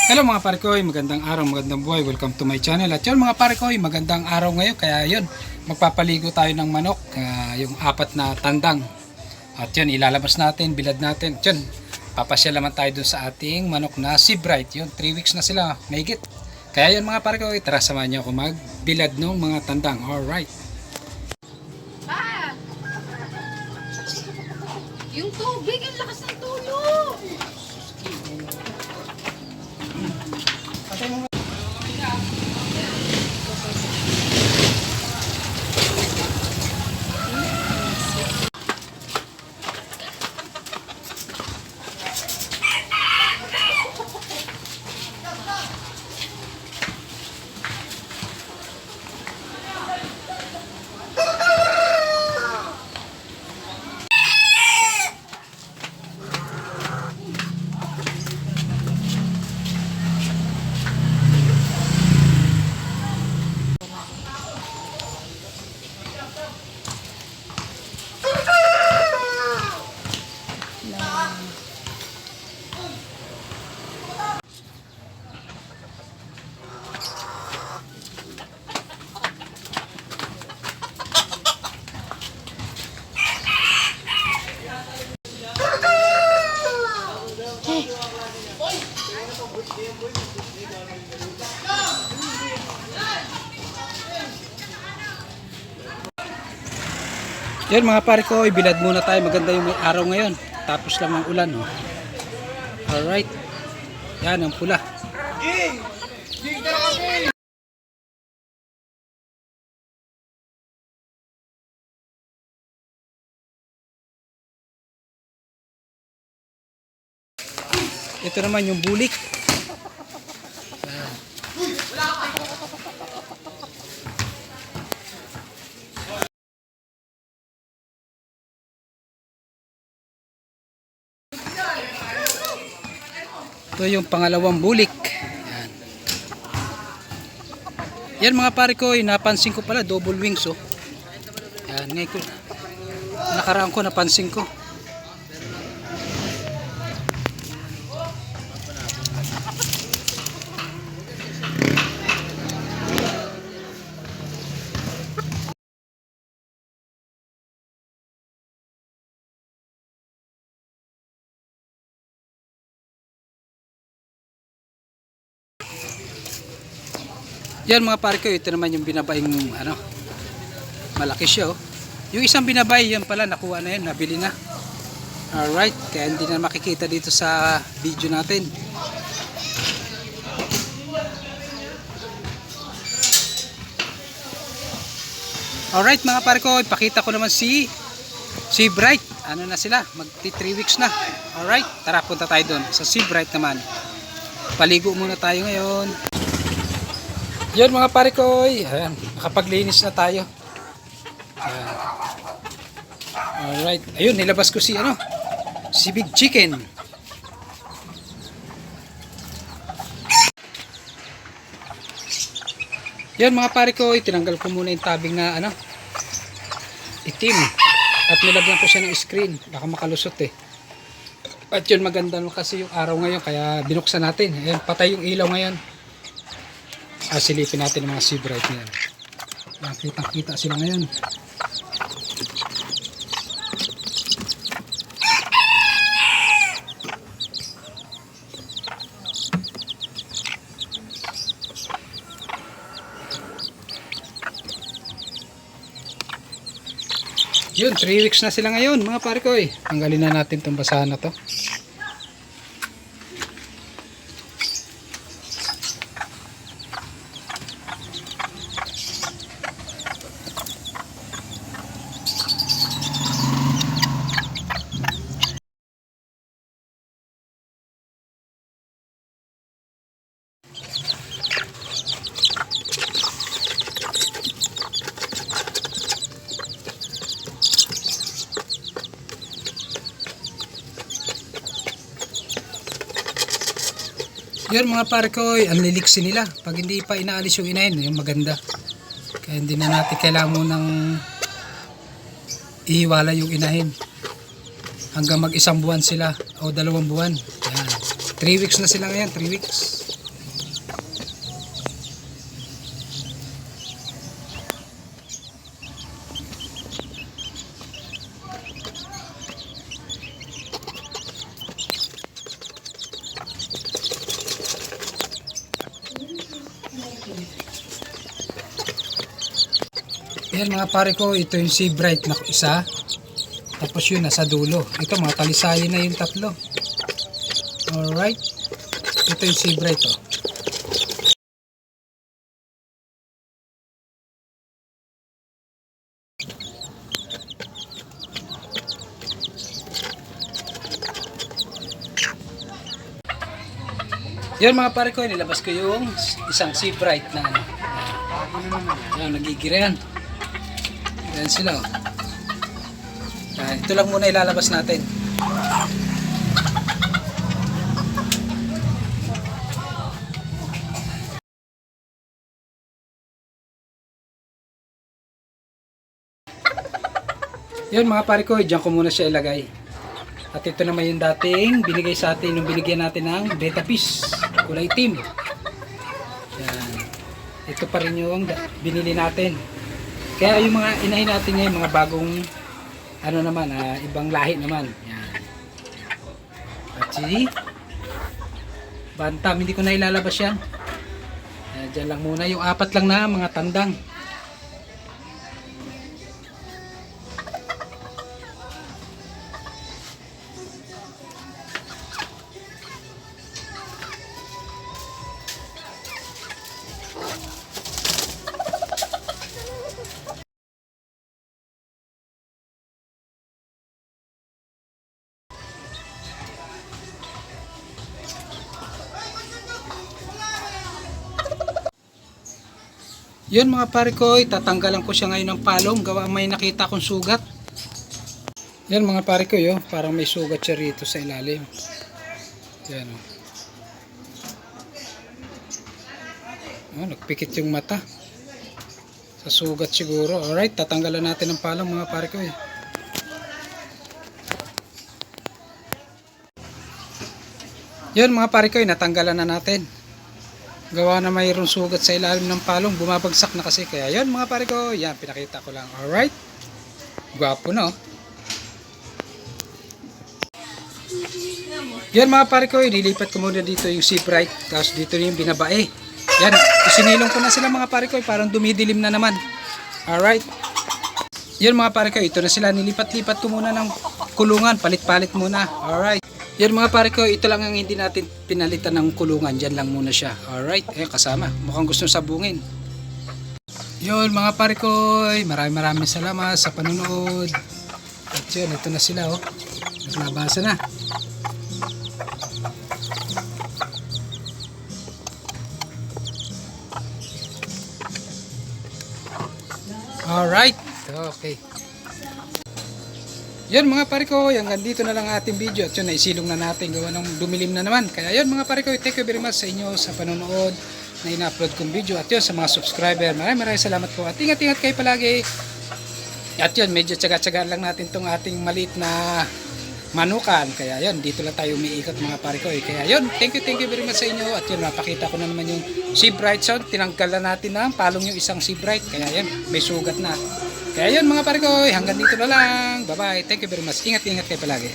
Hello mga pare ko, magandang araw, magandang buhay. Welcome to my channel. At yun mga pare ko, magandang araw ngayon. Kaya yun, magpapaligo tayo ng manok, yung apat na tandang. At yun, ilalabas natin, bilad natin. At yun, papasyal naman tayo dun sa ating manok na si Bright. Yun, 3 weeks na sila, mahigit. Kaya yun mga pare ko, tara samahan niyo ako magbilad ng mga tandang. Alright. Yung tubig, ang lakas ng tulo. Yan mga pare ko, ibilad muna tayo. Maganda yung may araw ngayon. Tapos lang ang ulan. Oh. Alright. Yan ang pula. Ito naman yung bulik. Ito yung pangalawang bulik. Yan. Yan mga pare ko, napansin ko pala double wings oh. Yan, ngayon ko. Nakaraan ko napansin ko. Yan mga pare ko, ito naman yung binabaing ano, malaki siya oh. Yung isang binabay, yan pala nakuha na yan, nabili na. Alright, kaya hindi na makikita dito sa video natin. Alright mga pare ko, ipakita ko naman si Bright. Ano na sila, magti 3 weeks na. Alright, tara punta tayo doon sa si Bright naman. Paligo muna tayo ngayon. Yan mga pare ko, ayan, nakapaglinis na tayo. Ayan. Alright, ayun, nilabas ko si Big Chicken. Yan mga pare ko, tinanggal ko muna yung tabing na itim. At nilagyan ko siya ng screen, baka makalusot eh. At yun, maganda kasi yung araw ngayon, kaya binuksan natin. Ayan, patay yung ilaw ngayon. Silipin natin ang mga sea bright niya. Nakitang kita sila ngayon. Yun, 3 weeks na sila ngayon mga pare ko eh. Tanggalin na natin itong basahan na to. Yun mga pare ko, ang liliksi nila. Pag hindi pa inaalis yung inahin, yung maganda. Kaya hindi na natin kailangan mo ng ihiwala yung inahin. Hanggang mag-1 buwan sila o 2 buwan. Yan. 3 weeks na sila ngayon, 3 weeks. Yan mga pare ko, ito yung Sea Bright na isa. Tapos yun, nasa dulo. Ito, mga talisayin na yung tatlo. Alright. Ito yung Sea Bright, oh. Yan mga pare ko, nilabas ko yung isang Sea Bright na ano. Yan, nagigiran. Yan sila, oh. Yan, ito lang muna ilalabas natin. Yan mga pare ko, diyan ko muna siya ilagay. At ito naman yung dating binigay sa atin nung binigyan natin ng beta fish, kulay itim. Yan. Ito pa rin yung binili natin. Kaya yung mga inahin natin ngayon, mga bagong ano naman, ibang lahi naman. Yan. At si Bantam, hindi ko na ilalabas yan. Diyan lang muna yung apat lang na mga tandang. Yun mga pare ko, tatanggalan ko siya ngayon ng palong, gawa may nakita akong sugat. Yan mga pare ko, yo, parang may sugat siya rito sa ilalim. Yan, oh. Oh, nagpikit yung mata. Sa sugat siguro. Alright, tatanggalan natin ng palong mga pare ko. Yan mga pare ko, natanggalan na natin. Gawa na mayroong sugat sa ilalim ng palong, bumabagsak na kasi. Kaya yun mga pare ko, yan pinakita ko lang. Alright, gwapo no. Yan mga pare ko, inilipat ko muna dito yung Sea Bright, tapos dito yung binabae. Yan, isinilong ko na sila mga pare ko, parang dumidilim na naman. Alright, yan mga pare ko, ito na sila, nilipat-lipat ko muna ng kulungan, palit-palit muna. Alright, yan mga pare ko, ito lang ang hindi natin pinalitan ng kulungan. Diyan lang muna siya. Alright, kasama. Mukhang gusto sabungin. Yun mga pare ko, maraming salamat sa panonood. At yun, ito na sila, oh. Naglabasa na. Alright, okay. Yun mga pare ko, hanggang dito na lang ating video. At yun, naisilong na natin, gawa ng dumilim na naman. Kaya yun mga pare ko, thank you very much sa inyo sa panonood na ina-upload kong video. At yun, sa mga subscriber, maraming salamat po. At ingat-ingat kayo palagi. At yun, medyo tsaga-tsaga lang natin tong ating maliit na manukan. Kaya yun, dito lang tayo umiikot mga pare ko. Kaya yun, thank you very much sa inyo. At yun, napakita ko na naman yung Sea Bright sound. Tinanggal na natin na palong yung isang Sea Bright. Kaya yun, may sugat na. Kaya yun mga pare ko, hanggang dito na lang. Bye bye. Thank you very much. Ingat-ingat kayo palagi.